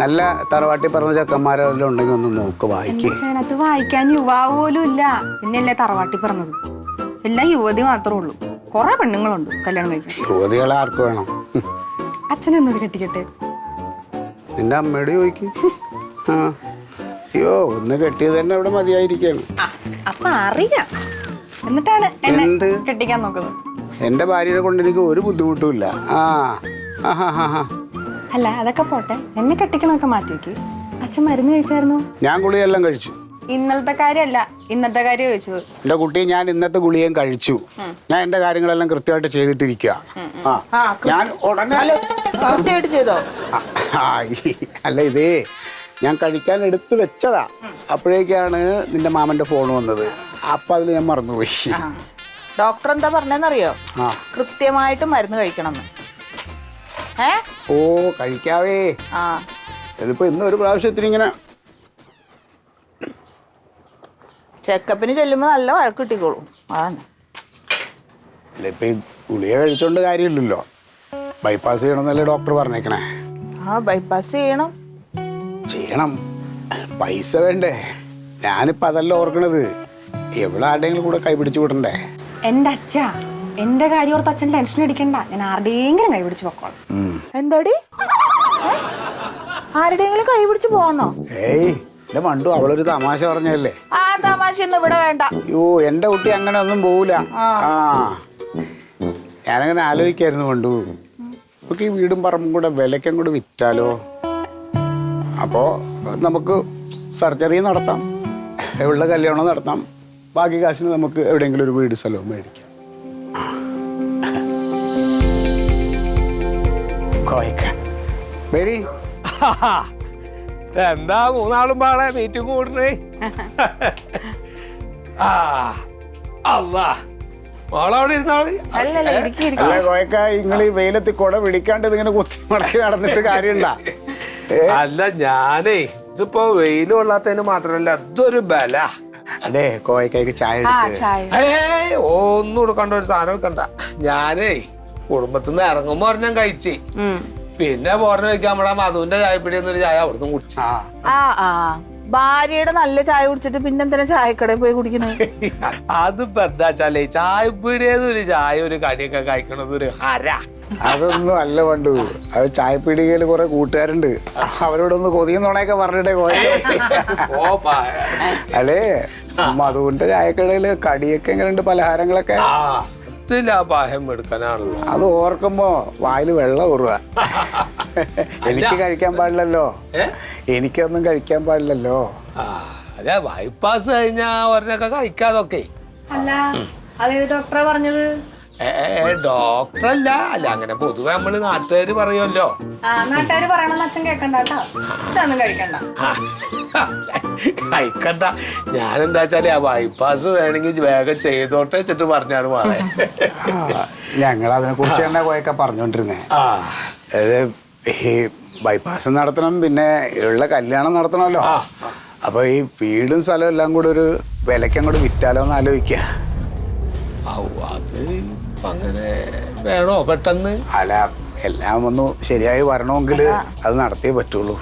നല്ല തറവാട്ടി പറഞ്ഞ ചെക്കന്മാരെല്ലാം ഉണ്ടെങ്കിൽ ഒന്ന് നോക്ക് വായിക്കേ. അത് വായിക്കാൻ യുവാവ് പോലും ഇല്ല. പിന്നെയല്ലേ തറവാട്ടി പറഞ്ഞത്? എല്ലാം യുവതി മാത്രമേ ഉള്ളൂ. കുറെ പെണ്ണുങ്ങളുണ്ട് കല്യാണം കഴിക്കാൻ. യുവതികളെ ആർക്ക് വേണം? അച്ഛനൊന്നുകൂടി കെട്ടിക്കട്ടെ. നിന്റെ അമ്മയോട് ചോദിക്ക്. ആ അയ്യോ ഒന്ന് കെട്ടിയത് തന്നെ ഇവിടെ മതിയായിരിക്കാണ്. അപ്പൊ അറിയാം, എന്നിട്ടാണ് എന്ത് കെട്ടിക്കാൻ നോക്കുന്നത്. എന്റെ ഭാര്യനെ കൊണ്ട് എനിക്ക് ഒരു ബുദ്ധിമുട്ടുമില്ല. ആ അല്ല അതൊക്കെ പോട്ടെ, എന്നെ കെട്ടിക്കണമൊക്കെ മാറ്റി വെക്ക്. അച്ഛൻ മരുന്ന് കഴിച്ചായിരുന്നു? ഞാൻ ഗുളിയെല്ലാം കഴിച്ചു. ഇന്നലത്തെ കാര്യമല്ല, ഇന്നത്തെ കാര്യം ചോദിച്ചത്. എന്റെ കുട്ടി, ഞാൻ ഇന്നത്തെ ഗുളിയും കഴിച്ചു. ഞാൻ എന്റെ കാര്യങ്ങളെല്ലാം കൃത്യമായിട്ട് ചെയ്തിട്ടിരിക്കുക. ഞാൻ ഉടനെ ചെയ്തോ? അല്ല ഇതേ ഞാൻ കഴിക്കാൻ എടുത്തു വെച്ചതാ. അപ്പോഴേക്കാണ് നിന്റെ മാമന്റെ ഫോൺ വന്നത്. അപ്പൊ അതിൽ ഞാൻ മറന്നുപോയി. ഡോക്ടർ എന്താ പറഞ്ഞെന്നറിയോ? കൃത്യമായിട്ട് മരുന്ന് കഴിക്കണം. ഓ കഴിക്കാവേ. ഇതിപ്പോ ഇന്ന് ഒരു പ്രാവശ്യത്തിന് ഇങ്ങനെ ചെക്കപ്പിന് ചെല്ലുമ്പോ നല്ല വഴക്ക് കിട്ടിക്കോളും. അതാണ്. അല്ല ഇപ്പൊ ഈ ഗുളിക കഴിച്ചോണ്ട് കാര്യമില്ലല്ലോ. ബൈപ്പാസ് ചെയ്യണമെന്നല്ലേ ഡോക്ടർ പറഞ്ഞേക്കണേ? ബൈപ്പാസ് ചെയ്യണം. പൈസ വേണ്ടേ? ഞാനിപ്പോ അതല്ല ഓർക്കണത്. എവിടെ ആരുടെയെങ്കിലും കൂടെ കൈപിടിച്ചു വിടണ്ടേ? എന്റെ അച്ഛ, എന്റെ കാര്യം ഓർത്ത് അച്ഛൻ ടെൻഷൻ അടിക്കണ്ട. ഞാൻ ആരുടെയെങ്കിലും കൈപിടിച്ച് പൊക്കോളാം. എന്താടി? ആരുടെയെങ്കിലും കൈപിടിച്ച് പോവാന്നോ? ഏയ് എന്റെ മണ്ടു, അവളൊരു തമാശ പറഞ്ഞല്ലേ. ആ തമാശ ഒന്നും ഇവിടെ വേണ്ട. അയ്യോ എന്റെ കുട്ടി അങ്ങനെ ഒന്നും പോവില്ല. ഞാനങ്ങനെ ആലോചിക്കായിരുന്നു മണ്ടു, നമുക്ക് ഈ വീടും പറമ്പും കൂടെ വിലയ്ക്കും കൂടെ വിറ്റാലോ? അപ്പോ നമുക്ക് സർജറി നടത്താം, എവിടെ കല്യാണം നടത്താം, ബാക്കി കാശിന് നമുക്ക് എവിടെയെങ്കിലും ഒരു വീട് സ്ഥലവും മേടിക്കാം. വരി. എന്താ മൂന്നാളും പാടെ മീറ്റിംഗ് കൂടണേ? മോളവിടെ ഇരുന്നോളി. അല്ല കോയക്ക, നിങ്ങൾ ഈ വെയിലത്ത് കുട പിടിക്കാണ്ട് ഇതിങ്ങനെ കുത്തി മടക്കി നടന്നിട്ട് കാര്യമുണ്ടാ? അല്ല ഞാനേ ഇതിപ്പോ വെയിൽ കൊള്ളാത്തതിന് മാത്രല്ല ഇതൊരു ബല. അതെ കോയക്കായ്ക്ക് ചായ ഒന്നും കൊടുക്കണ്ട, ഒരു സാധനം വെക്കണ്ട. ഞാനേ കുടുംബത്തിന്ന് ഇറങ്ങുമ്പോ ഞാൻ കഴിച്ചേ, പിന്നെ പോരണ വെക്കാൻ നമ്മുടെ മധുവിന്റെ ചായപ്പിടിയെന്നൊരു ചായ അവിടുന്ന് കുടിച്ചു. ഭാര്യയുടെ നല്ല ചായ കുടിച്ചിട്ട് പിന്നെന്തിനാ ചായക്കടയിൽ പോയി കുടിക്കണേ? അതിപ്പോ എന്താച്ചാലേ ചായപ്പീടിയെന്നൊരു ചായ ഒരു കടിയൊക്കെ കഴിക്കണത് ഒരു ഹര. അതൊന്നും അല്ല പണ്ടു, അത് ചായപ്പീടികയില് കുറെ കൂട്ടുകാരുണ്ട്, അവരോടൊന്ന് കൊതിയും നുണയൊക്കെ പറഞ്ഞിട്ടേ അല്ലേ. മധുവിന്റെ ചായക്കടയില് കടിയൊക്കെ എങ്ങനെയുണ്ട്, പലഹാരങ്ങളൊക്കെ? ലാഭാഹം എടുക്കാനാണല്ലോ. അത് ഓർക്കുമ്പോ വായില് വെള്ളം ഊറുക. എനിക്ക് കഴിക്കാൻ പാടില്ലല്ലോ, എനിക്കൊന്നും കഴിക്കാൻ പാടില്ലല്ലോ. അതെ ബൈപ്പാസ് കഴിഞ്ഞാ ഒരെണ്ണൊക്കെ കഴിക്കാതൊക്കെ. അല്ല അതേത് ഡോക്ടറാ പറഞ്ഞത്? ഡോക്ടറല്ല, അല്ല അങ്ങനെ പൊതുവെ നമ്മള് നാട്ടുകാര് പറയുമല്ലോ. നാട്ടുകാര് പറയണമെന്ന് അച്ഛൻ കേക്കണ്ട കേട്ടോ. അച്ഛൻ കഴിക്കണ്ട. കഴിക്കണ്ട. ഞാനെന്താ വെച്ചാല് ആ ബൈപ്പാസ് വേണമെങ്കിൽ വേഗം ചെയ്തോട്ടെ വെച്ചിട്ട് പറഞ്ഞാണ് മാറേ. ഞങ്ങൾ അതിനെ കുറിച്ച് തന്നെ പോയൊക്കെ പറഞ്ഞോണ്ടിരുന്നേ. അതായത് ഈ ബൈപ്പാസ് നടത്തണം, പിന്നെ ഉള്ള കല്യാണം നടത്തണമല്ലോ. അപ്പൊ ഈ വീടും സ്ഥലവും എല്ലാം കൂടെ ഒരു വിലയ്ക്ക് അങ്ങോട്ട് വിറ്റാലോ എന്ന് ആലോചിക്കുക. അത് അങ്ങനെ വേണോ പെട്ടെന്ന്? അല്ല എല്ലാം ഒന്ന് ശരിയായി വരണമെങ്കിൽ അത് നടത്തിയേ പറ്റുള്ളൂ.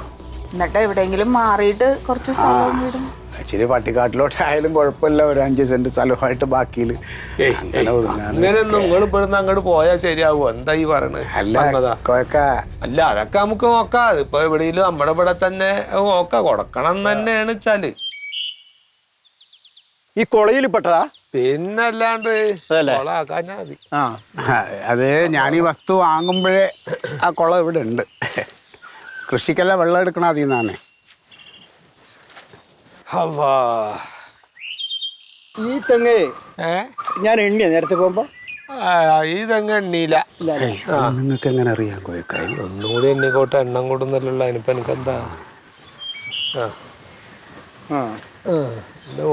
എന്നിട്ട് എവിടെയെങ്കിലും മാറിയിട്ട് കുറച്ച് സ്ഥലവും വീടും ഇച്ചിരി പട്ടിക്കാട്ടിലോട്ടായാലും കുഴപ്പമില്ല, ഒരു 5 സെന്റ് സ്ഥലമായിട്ട് ബാക്കിയിൽ അങ്ങനെയൊന്നും നിങ്ങൾ ഇവിടുന്ന് അങ്ങോട്ട് പോയാൽ ശരിയാവോ? എന്താ ഈ പറയണത്? അല്ല അതൊക്കെ നമുക്ക് നോക്കാം. ഇപ്പൊ എവിടെയെങ്കിലും നമ്മുടെ ഇവിടെ തന്നെ നോക്കാം, കൊടുക്കണം തന്നെയാണ് വെച്ചാല്. ഈ കൊളയിൽ പെട്ടതാ? പിന്നല്ലാണ്ട് കൊളാക്കാഞ്ഞാ മതി. അത് ഞാൻ ഈ വസ്തു വാങ്ങുമ്പോഴേ ആ കുളം ഇവിടെ ഉണ്ട്. കൃഷിക്കെല്ലാം വെള്ളം എടുക്കണം അതിൽ നിന്നാണ്. ഈ തെങ്ങ് ഞാൻ എണ്ണിയ നേരത്തെ പോകുമ്പോ ഈ തെങ്ങ് എണ്ണീല. നിങ്ങൾക്ക് എങ്ങനെ അറിയാം കോയക്കായി? ഒന്നുകൂടി എണ്ണിക്കോട്ടെ, എണ്ണം കൂടുന്നല്ലോ. അതിനിപ്പോ എനിക്കെന്താ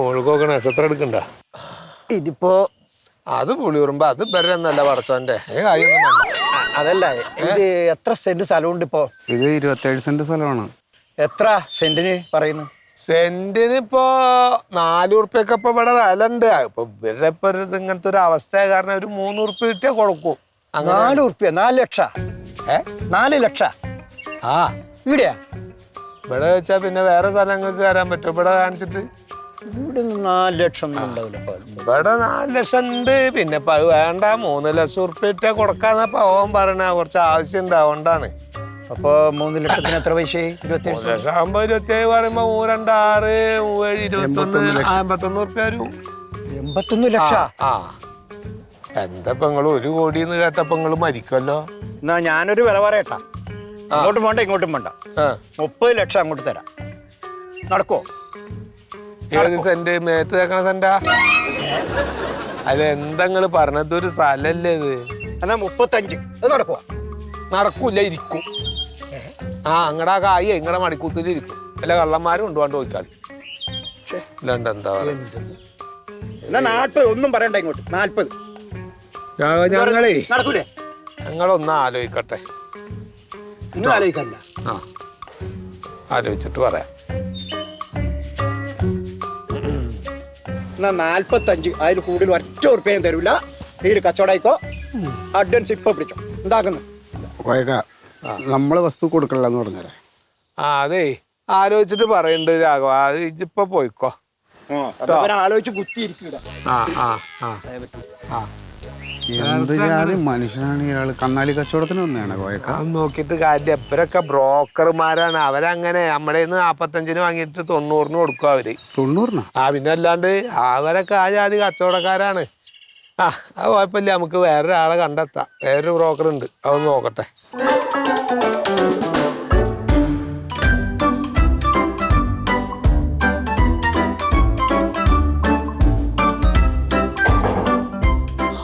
ഒഴുകൊക്കെ നക്ഷത്രം എടുക്കണ്ട. ഇതിപ്പോ അത് പുളിയുറുമ്പോ അത് ബെരന്നല്ല പടച്ചോന്റെ കാര്യമൊന്നും വേണ്ട. അതല്ല, ഇത് എത്ര സെന്റ് സ്ഥലമുണ്ട് ഇപ്പോ? ഇത് 27 സെന്റ് സ്ഥലമാണ്. എത്ര സെന്റിന് പറയുന്നു? സെന്റിന് ഇപ്പോ 4 ഉറുപ്പ്യൊക്കെ ഇപ്പൊ ഇവിടെ വില ഉണ്ട്. ഇപ്പൊ ഇവരുടെ ഇപ്പൊ ഇങ്ങനത്തെ ഒരു അവസ്ഥ കാരണം ഒരു 3 ഉറുപ്പ്യ കിട്ടിയാ കൊടുക്കും. 4 ഉറുപ്പ്യ? 4 ലക്ഷം? 4 ലക്ഷം? ആ ഇവിടെയാ ഇവിടെ വെച്ചാ പിന്നെ വേറെ സ്ഥലങ്ങൾക്ക് കയറാൻ പറ്റും ഇവിടെ കാണിച്ചിട്ട്? ഇവിടെ 4 ലക്ഷം ഒന്നും ഉണ്ടാവില്ല. ഇവിടെ 4 ലക്ഷം ഉണ്ട്. പിന്നെ ഇപ്പൊ അത് വേണ്ട, 3 ലക്ഷം ഉറുപ്പിട്ട കൊടുക്കാന്ന പോവാൻ പറയണ കുറച്ച് ആവശ്യം ഉണ്ട്, അതുകൊണ്ടാണ്. അപ്പൊ 3 ലക്ഷത്തിന് എത്ര പൈസ? 27 ലക്ഷം ആകുമ്പോ 27 പറയുമ്പോ 3, 2, 6, 7, 21 ഉറുപ്പ്യ വരും. 81 ലക്ഷം. ആ എന്താ ഇപ്പൊ നിങ്ങള് 1 കോടിന്ന് കേട്ടപ്പോ നിങ്ങള് മരിക്കല്ലോ. എന്നാ ഞാനൊരു വില പറയട്ടാ. അങ്ങോട്ടും വേണ്ട ഇങ്ങോട്ടും വേണ്ട. 30 ലക്ഷം അങ്ങോട്ട് തരാം. നടക്കോ? ഏത് സെന്റ്? മേത്ത് കേക്കണ സെന്റാ? അല്ല എന്താ നിങ്ങള് പറഞ്ഞത്? ഒരു സ്ഥലല്ലേ ഇത്? എന്നാ 35. അത് നടക്കുവാ? നടക്കൂല, ഇരിക്കും. അങ്ങടെ കായ് ഇങ്ങടെ മണിക്കൂത്തിൽ ഇരിക്കും. അല്ല കള്ളന്മാരും കൊണ്ടുപോകാണ്ട് ചോദിക്കാൾ. അല്ലാണ്ട് എന്താ എന്നാ 40. ഒന്നും പറയണ്ട ഇങ്ങോട്ട്. 40. ഞങ്ങളേ നടക്കൂലേ? ഞങ്ങളൊന്ന് ആലോചിക്കട്ടെ. ഇന്നും ആലോചിക്കാനില്ല. ആലോചിച്ചിട്ട് പറയാം. എന്നാ 45. അതിൽ കൂടുതൽ ഒറ്റ ഉറുപ്പ്യം തരൂല. ഈ കച്ചവടമായിക്കോ. അഡ്വാൻസ് ഇപ്പൊ പിടിച്ചോ. എന്താക്കുന്നു? നമ്മള് വസ്തു കൊടുക്കണില്ലെന്ന് പറഞ്ഞാലേ. അതെ ആലോചിച്ചിട്ട് പറയണ്ട് രാഘവ. അത് ഇജിപ്പോ പോയിക്കോ. ആലോചിച്ച് കുത്തിയിരിക്കൂല. എന്ത് ജാതി മനുഷ്യനാണ് ഇയാള്? കന്നാലി കച്ചവടത്തിന് വന്നതാണ് കോയക്ക. അത് നോക്കിയിട്ട് കാര്യം. എപ്പരൊക്കെ ബ്രോക്കർമാരാണ്. അവരങ്ങനെ നമ്മുടെ 45-ന് വാങ്ങിയിട്ട് 90-ന് കൊടുക്കും അവര്. 90-നോ? പിന്നെ അല്ലാണ്ട് അവരൊക്കെ ആ ജാതി കച്ചവടക്കാരാണ്. അത് കുഴപ്പമില്ല, നമുക്ക് വേറൊരാളെ കണ്ടെത്താം. വേറൊരു ബ്രോക്കർ ഉണ്ട്, അതൊന്ന് നോക്കട്ടെ.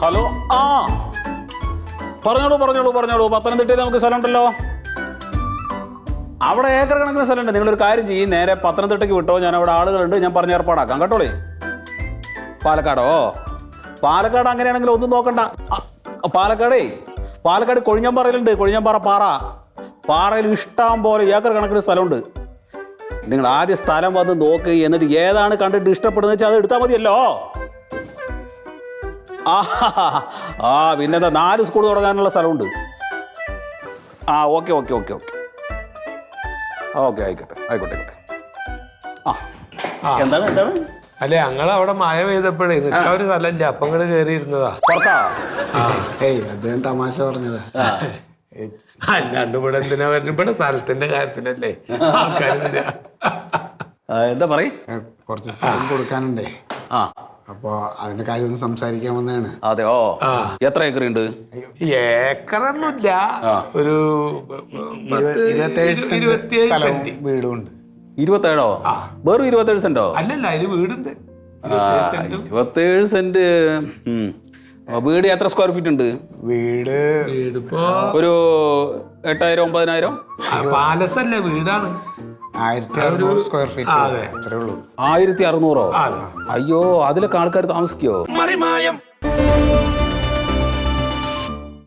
ഹലോ. പറഞ്ഞോളൂ. പത്തനംതിട്ടയിൽ നമുക്ക് സ്ഥലമുണ്ടല്ലോ. അവിടെ ഏക്കർ കണക്കിന് സ്ഥലമുണ്ട്. നിങ്ങളൊരു കാര്യം ചെയ്യും, നേരെ പത്തനംതിട്ടയ്ക്ക് വിട്ടോ. ഞാൻ അവിടെ ആളുകളുണ്ട്, ഞാൻ പറഞ്ഞ് ഏർപ്പാടാക്കാം കേട്ടോളേ. പാലക്കാട് അങ്ങനെയാണെങ്കിൽ ഒന്നും നോക്കണ്ട. പാലക്കാട് കൊഴിഞ്ഞമ്പാറയിലുണ്ട്. കൊഴിഞ്ഞമ്പാറ പാറയിൽ ഇഷ്ടം പോലെ ഏക്കർ കണക്കിന് സ്ഥലമുണ്ട്. നിങ്ങൾ ആദ്യം സ്ഥലം വന്ന് നോക്ക്, എന്നിട്ട് ഏതാണ് കണ്ടിട്ട് ഇഷ്ടപ്പെടുന്നത് വെച്ചാൽ അത് എടുത്താൽ മതിയല്ലോ. പിന്നെന്താ 4 സ്കൂൾ തുടങ്ങാനുള്ള സ്ഥലമുണ്ട്. ഓക്കെ ആയിക്കോട്ടെ. എന്താണ് അല്ലെ ഞങ്ങളവിടെ മഴ പെയ്തപ്പോഴേ നിൽക്കാൻ ഒരു സ്ഥലമില്ല. അപ്പൊ ഇങ്ങോട്ട് കയറിയിരുന്നതാ. പുറത്താ? അദ്ദേഹം തമാശ പറഞ്ഞതാ. അല്ലാണ്ട് ഇവിടെ എന്തിനാ വരുന്നത്? ഇവിടെ സ്ഥലത്തിന്റെ കാര്യത്തിനല്ലേ ആൾക്കാർ. എന്താ പറയും? കുറച്ച് സ്ഥലം കൊടുക്കാനുണ്ടേ. അപ്പൊ അതിന്റെ കാര്യം ഒന്ന് സംസാരിക്കാൻ വന്നതാണ്. അതെയോ? എത്ര ഏക്കർ ഉണ്ട്? ഏക്കറൊന്നുമില്ല, ഒരു 27 സെന്റ് വീടും ഉണ്ട്. 27? വെറും 27 സെന്റോ? അല്ലല്ല, അതിന് വീടുണ്ട്. 27 സെന്റ്. വീട് എത്ര സ്ക്വയർ ഫീറ്റ് ഉണ്ട്? വീട് ഒരു 8000 9000. പാലസല്ലേ, വീടാണ്. 1600 സ്ക്വയർ ഫീറ്റ്. അത്രേ ഉള്ളൂ. 1600? അയ്യോ, അതിലൊക്കെ ആൾക്കാർ താമസിക്കോ?